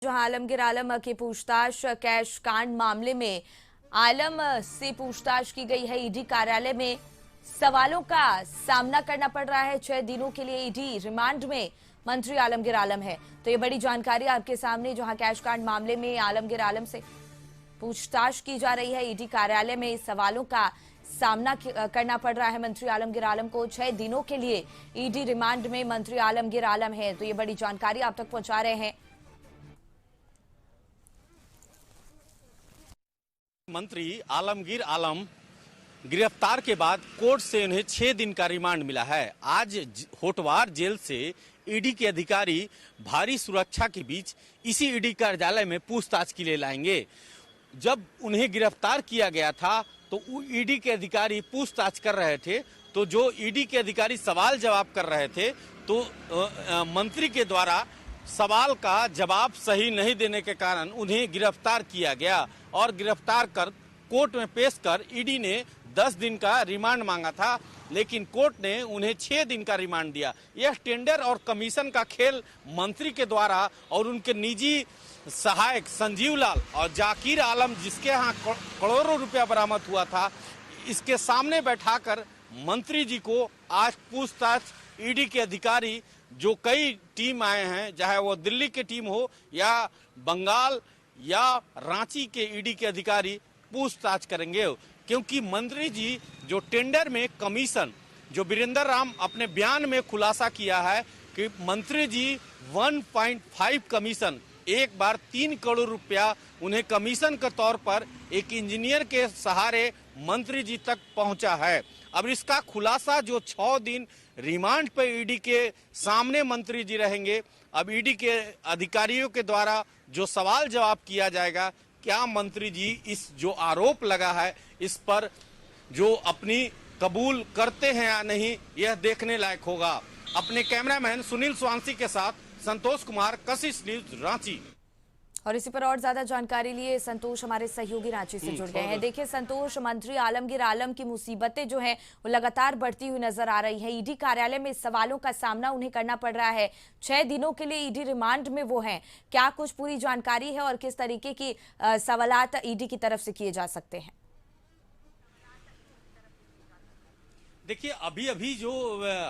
जहां आलमगीर आलम की पूछताछ कैश कांड मामले में आलम से पूछताछ की गई है। ईडी कार्यालय में सवालों का सामना करना पड़ रहा है। 6 दिनों के लिए ईडी रिमांड में मंत्री आलमगीर आलम है। तो ये बड़ी जानकारी आपके सामने, जहां कैश कांड मामले में आलमगीर आलम से पूछताछ की जा रही है। ईडी कार्यालय में सवालों का सामना करना पड़ रहा है मंत्री आलमगीर आलम को। 6 दिनों के लिए ईडी रिमांड में मंत्री आलमगीर आलम है। तो ये बड़ी जानकारी आप तक पहुंचा रहे हैं। मंत्री आलमगीर आलम गिरफ्तार के बाद कोर्ट से उन्हें 6 दिन का रिमांड मिला है। आज होटवार जेल से ईडी के अधिकारी भारी सुरक्षा के बीच इसी ईडी कार्यालय में पूछताछ के लिए लाएंगे। जब उन्हें गिरफ्तार किया गया था तो ईडी के अधिकारी पूछताछ कर रहे थे, तो जो ईडी के अधिकारी सवाल जवाब कर रहे थे तो मंत्री के द्वारा सवाल का जवाब सही नहीं देने के कारण उन्हें गिरफ्तार किया गया और गिरफ्तार कर कोर्ट में पेश कर ईडी ने 10 दिन का रिमांड मांगा था, लेकिन कोर्ट ने उन्हें 6 दिन का रिमांड दिया। यह टेंडर और कमीशन का खेल मंत्री के द्वारा और उनके निजी सहायक संजीव लाल और जाकिर आलम, जिसके यहाँ करोड़ों रुपया बरामद हुआ था, इसके सामने बैठाकर मंत्री जी को आज पूछताछ ईडी के अधिकारी, जो कई टीम आए हैं, चाहे वो दिल्ली की टीम हो या बंगाल या रांची के ईडी के अधिकारी, पूछताछ करेंगे। क्योंकि मंत्री जी जो टेंडर में कमीशन, जो वीरेंद्र राम अपने बयान में खुलासा किया है कि मंत्री जी 1.5 कमीशन, एक बार 3 करोड़ रुपया उन्हें कमीशन के तौर पर एक इंजीनियर के सहारे मंत्री जी तक पहुंचा है। अब इसका खुलासा जो 6 दिन रिमांड पर ईडी के सामने मंत्री जी रहेंगे। अब ईडी के अधिकारियों के द्वारा जो सवाल जवाब किया जाएगा, क्या मंत्री जी इस जो आरोप लगा है इस पर जो अपनी कबूल करते हैं या नहीं, यह देखने लायक होगा। अपने कैमरामैन सुनील स्वांसी के साथ संतोष कुमार, कशिश न्यूज, रांची। और इसी पर और ज्यादा जानकारी लिए संतोष हमारे सहयोगी रांची से जुड़ गए हैं। देखिए संतोष, मंत्री आलमगीर आलम की मुसीबतें जो हैं वो लगातार बढ़ती हुई नजर आ रही है। ईडी कार्यालय में सवालों का सामना उन्हें करना पड़ रहा है। 6 दिनों के लिए ईडी रिमांड में वो हैं। क्या कुछ पूरी जानकारी है और किस तरीके की सवालात ईडी की तरफ से किए जा सकते हैं? देखिए, अभी अभी जो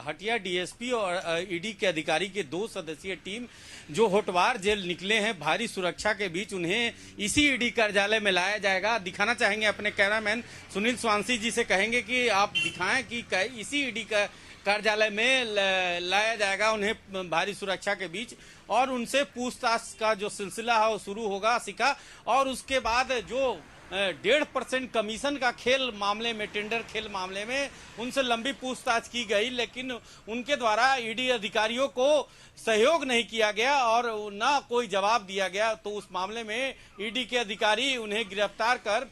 हटिया डीएसपी और ईडी के अधिकारी के 2 सदस्यीय टीम जो होटवार जेल निकले हैं, भारी सुरक्षा के बीच उन्हें इसी ईडी कार्यालय में लाया जाएगा। दिखाना चाहेंगे अपने कैमरामैन सुनील स्वांसी जी से, कहेंगे कि आप दिखाएं कि इसी ईडी का कार्यालय में लाया जाएगा उन्हें भारी सुरक्षा के बीच, और उनसे पूछताछ का जो सिलसिला है वो शुरू होगा सिखा। और उसके बाद जो 1.5% कमीशन का खेल मामले में, टेंडर खेल मामले में उनसे लंबी पूछताछ की गई, लेकिन उनके द्वारा ईडी अधिकारियों को सहयोग नहीं किया गया और ना कोई जवाब दिया गया। तो उस मामले में ईडी के अधिकारी उन्हें गिरफ्तार कर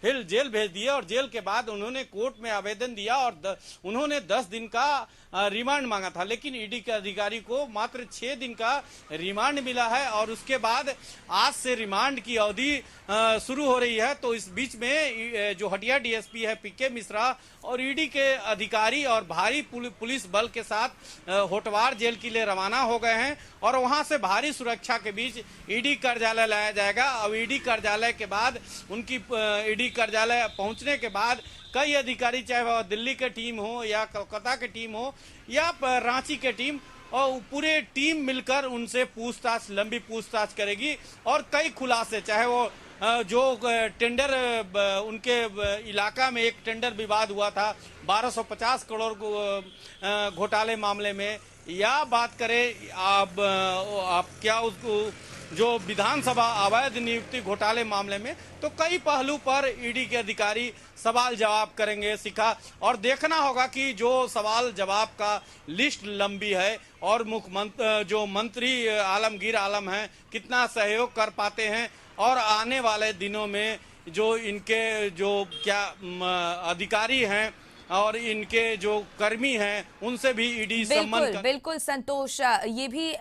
फिर जेल भेज दिए और जेल के बाद उन्होंने कोर्ट में आवेदन दिया और उन्होंने 10 दिन का रिमांड मांगा था, लेकिन ईडी के अधिकारी को मात्र 6 दिन का रिमांड मिला है। और उसके बाद आज से रिमांड की अवधि शुरू हो रही है। तो इस बीच में जो हटिया डीएसपी है पीके मिश्रा और ईडी के अधिकारी और भारी पुलिस बल के साथ होटवार जेल के लिए रवाना हो गए हैं और वहां से भारी सुरक्षा के बीच ईडी कार्यालय लाया जाएगा। अब ईडी कार्यालय के बाद उनकी ईडी कार्यालय पहुंचने के बाद कई अधिकारी, चाहे वह दिल्ली की टीम हो या कोलकाता की टीम हो या रांची की टीम, और पूरे टीम मिलकर उनसे पूछताछ, लंबी पूछताछ करेगी और कई खुलासे, चाहे वो जो टेंडर उनके इलाका में एक टेंडर विवाद हुआ था 1250 करोड़ घोटाले मामले में, या बात करें आप क्या उसको जो विधानसभा अवैध नियुक्ति घोटाले मामले में, तो कई पहलू पर ईडी के अधिकारी सवाल जवाब करेंगे सिखा। और देखना होगा कि जो सवाल जवाब का लिस्ट लंबी है और मुख्यमंत्री जो मंत्री आलमगीर आलम हैं कितना सहयोग कर पाते हैं, और आने वाले दिनों में जो इनके जो क्या अधिकारी हैं और इनके जो कर्मी हैं उनसे भी ईडी सम्मान। बिल्कुल संतोष, ये भी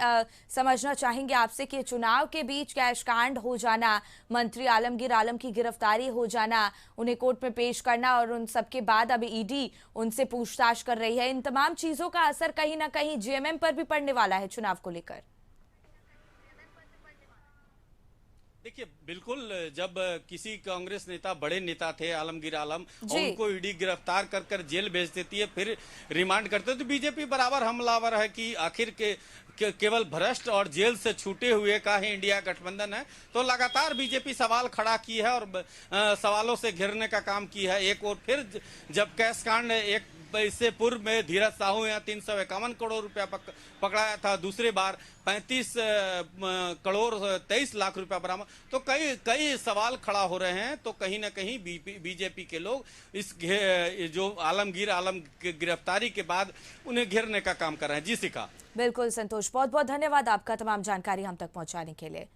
समझना चाहेंगे आपसे कि चुनाव के बीच कैश कांड हो जाना, मंत्री आलमगीर आलम की गिरफ्तारी हो जाना, उन्हें कोर्ट में पेश करना और उन सबके बाद अब ईडी उनसे पूछताछ कर रही है, इन तमाम चीजों का असर कहीं ना कहीं जेएमएम पर भी पड़ने वाला है चुनाव को लेकर। देखिए, बिल्कुल, जब किसी कांग्रेस नेता, बड़े नेता थे आलमगीर आलम, और जी। उनको ईडी गिरफ्तार कर कर जेल भेज देती है, फिर रिमांड करते हैं, तो बीजेपी बराबर हमलावर है कि आखिर केवल भ्रष्ट और जेल से छूटे हुए का ही इंडिया गठबंधन है। तो लगातार बीजेपी सवाल खड़ा की है और सवालों से घेरने का काम की है। एक और फिर जब कैश कांड एक इससे पूर्व में धीरज साहू यहाँ 351 करोड़ रुपया पकड़ाया था, दूसरी बार 35 करोड़ 23 लाख रुपया बरामद। तो कई कई सवाल खड़ा हो रहे हैं। तो कहीं ना कहीं बीजेपी के लोग जो आलमगीर आलम की गिरफ्तारी के बाद उन्हें घेरने का काम कर रहे हैं। जी शिखा। बिल्कुल संतोष, बहुत बहुत धन्यवाद आपका तमाम जानकारी हम तक पहुंचाने के लिए।